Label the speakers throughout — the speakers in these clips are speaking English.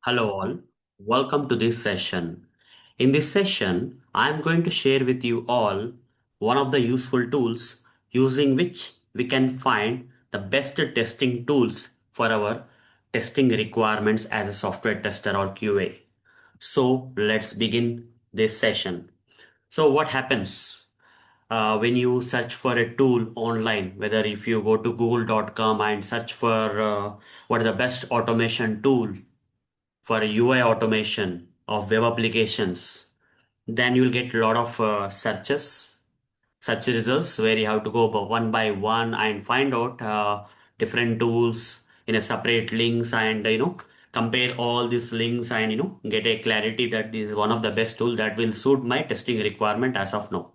Speaker 1: Hello all, welcome to this session. In this session, I am going to share with you all one of the useful tools using which we can find the best testing tools for our testing requirements as a software tester or QA. So let's begin this session. So what happens when you search for a tool online, whether if you go to google.com and search for what is the best automation tool for UI automation of web applications, then you'll get a lot of search results where you have to go one by one and find out different tools in a separate links and compare all these links and get a clarity that this is one of the best tool that will suit my testing requirement as of now.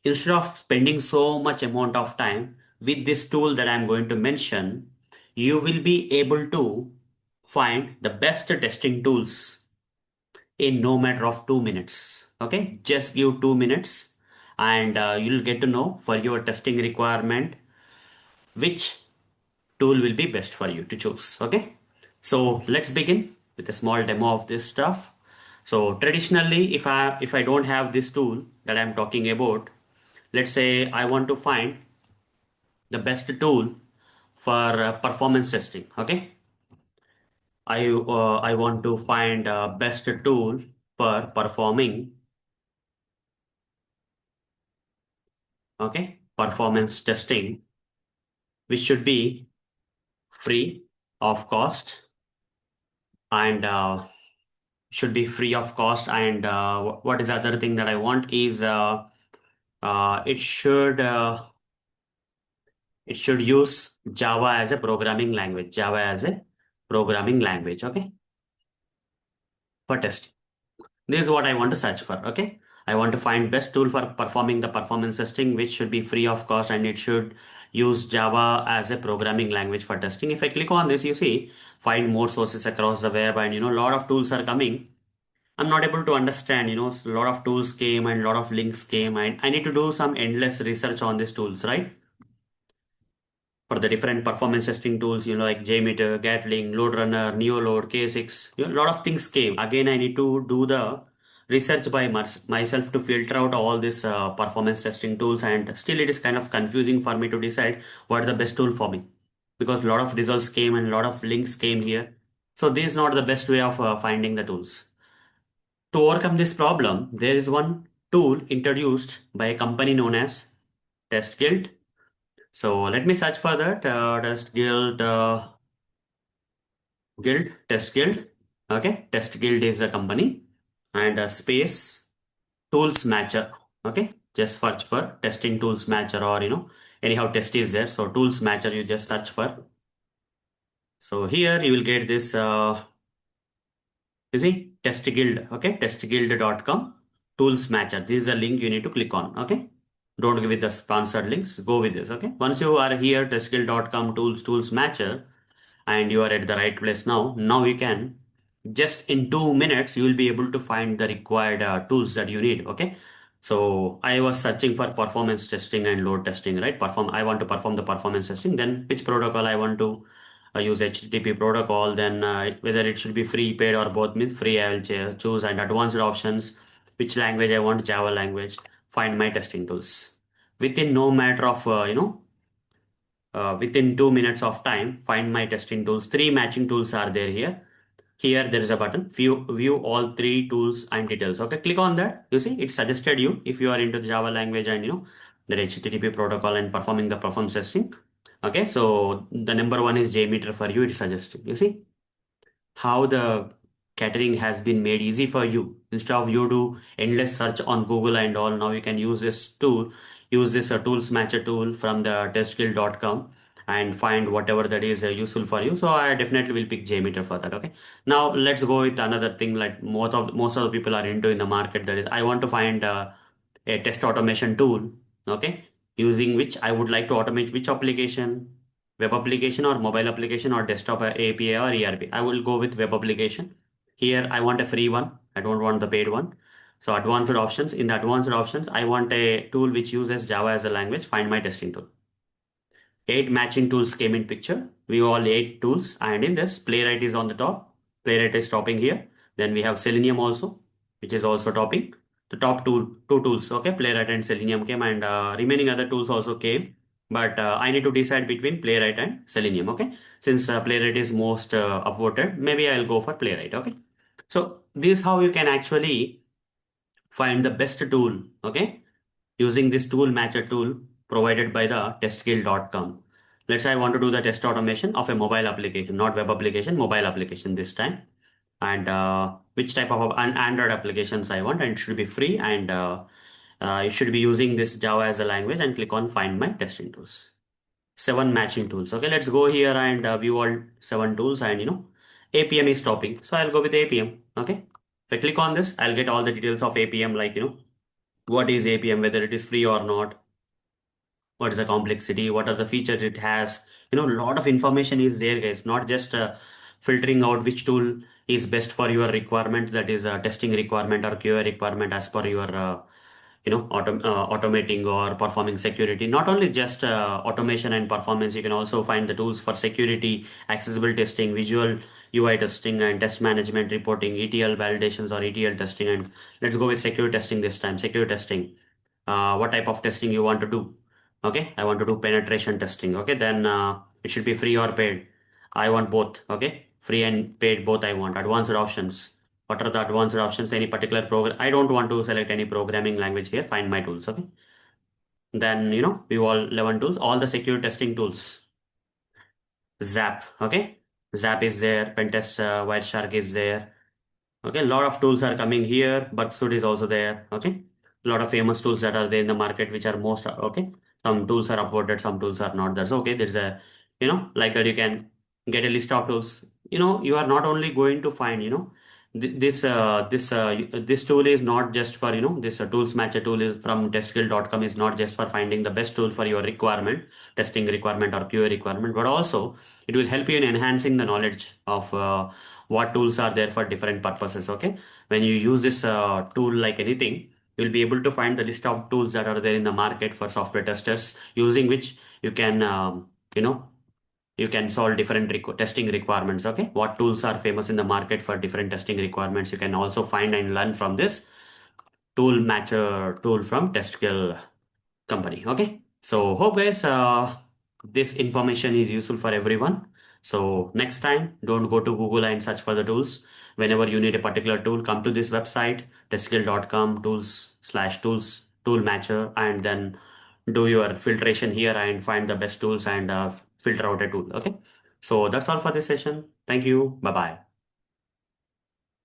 Speaker 1: Instead of spending so much amount of time with this tool that I'm going to mention, you will be able to find the best testing tools in no matter of 2 minutes. Okay, just give 2 minutes and you'll get to know for your testing requirement which tool will be best for you to choose. Okay, so let's begin with a small demo of this stuff. So traditionally, if I don't have this tool that I'm talking about, let's say I want to find the best tool for performance testing. Okay, I want to find best tool for performing performance testing, which should be free of cost and should be free of cost. And what is the other thing that I want is it should use Java as a programming language. Java as a programming language. Okay, for testing. This is what I want to search for. Okay. I want to find best tool for performing the performance testing, which should be free of cost and it should use Java as a programming language for testing. If I click on this, you see, find more sources across the web and a lot of tools are coming. I'm not able to understand, a lot of tools came and a lot of links came and I need to do some endless research on these tools, right? For the different performance testing tools, like JMeter, Gatling, LoadRunner, NeoLoad, K6, a lot of things came. Again, I need to do the research by myself to filter out all these performance testing tools, and still it is kind of confusing for me to decide what is the best tool for me because a lot of results came and a lot of links came here. So this is not the best way of finding the tools. To overcome this problem, there is one tool introduced by a company known as Test Guild. So let me search for that. Test Guild, Test Guild. Okay, Test Guild is a company and space tools matcher. Okay, just search for testing tools matcher or anyhow test is there. So tools matcher you just search for. So here you will get this. You see Test Guild. Okay, testguild.com tools matcher. This is a link you need to click on. Okay. Don't give it the sponsored links. Go with this. Okay. Once you are here, testguild.com tools matcher, and you are at the right place now. Now you can just in 2 minutes you will be able to find the required tools that you need. Okay. So I was searching for performance testing and load testing, right? I want to perform the performance testing. Then which protocol I want to use HTTP protocol. Then whether it should be free, paid, or both means free. I will choose and advanced options. Which language I want? Java language. Find my testing tools within no matter of within 2 minutes of time, find my testing tools. Three matching tools are there here. Here there is a button, view all three tools and details. Okay, click on that. You see, it suggested you if you are into the Java language and the HTTP protocol and performing the performance testing. Okay, so the number one is JMeter for you. It's suggested. You see how the catering has been made easy for you. Instead of you do endless search on Google and all, now you can use this tool, use this tools matcher tool from the testguild.com and find whatever that is useful for you. So I definitely will pick JMeter for that. Okay. Now let's go with another thing like most of the people are into in the market. That is, I want to find a test automation tool. Okay. Using which I would like to automate which application, web application or mobile application or desktop API or ERP. I will go with web application. Here I want a free one. I don't want the paid one. So advanced options. In the advanced options, I want a tool which uses Java as a language. Find my testing tool. 8 matching tools came in picture. We all 8 tools, and in this Playwright is on the top. Playwright is topping here. Then we have Selenium also, which is also topping. The top two tools, okay, Playwright and Selenium came, and remaining other tools also came. But I need to decide between Playwright and Selenium, okay? Since Playwright is most upvoted, maybe I'll go for Playwright, okay? So this is how you can actually find the best tool, okay? Using this tool matcher tool provided by the testkill.com. Let's say I want to do the test automation of a mobile application, not web application, mobile application this time. And which type of an Android applications I want, and it should be free, and you should be using this Java as a language, and click on find my testing tools. 7 matching tools. Okay, let's go here and view all 7 tools, and APM is topping. So I'll go with APM. Okay. If I click on this, I'll get all the details of APM, like what is APM, whether it is free or not, what is the complexity, what are the features it has. A lot of information is there, guys. Not just filtering out which tool is best for your requirement, that is a testing requirement or QA requirement as per your automating or performing security. Not only just automation and performance, you can also find the tools for security, accessible testing, visual UI testing, and test management reporting, ETL validations or ETL testing. And let's go with secure testing this time. Secure testing, what type of testing you want to do. Okay, I want to do penetration testing. Okay, then it should be free or paid. I want both. Okay, free and paid, both I want. Advanced options, what are the advanced options? Any particular program? I don't want to select any programming language here. Find my tools. Okay, then we all 11 tools, all the secure testing tools. Zap. Okay, Zap is there. Pentest, Wireshark is there. Okay, a lot of tools are coming here. Burpsuit is also there. Okay, a lot of famous tools that are there in the market, which are most okay. Some tools are upvoted, some tools are not there. So okay, there's a like that you can get a list of tools. You are not only going to find this tool is not just for this tools matcher tool is from testkill.com is not just for finding the best tool for your requirement, testing requirement or QA requirement, but also it will help you in enhancing the knowledge of what tools are there for different purposes. Okay, when you use this tool like anything, you'll be able to find the list of tools that are there in the market for software testers, using which you can you can solve different testing requirements. Okay, what tools are famous in the market for different testing requirements, you can also find and learn from this tool matcher tool from testkill company. Okay, so hope guys this information is useful for everyone. So next time, don't go to Google and search for the tools. Whenever you need a particular tool, come to this website, testskill.com tools/tools tool matcher, and then do your filtration here and find the best tools and filter out a tool. Okay, so that's all for this session. Thank you. Bye bye.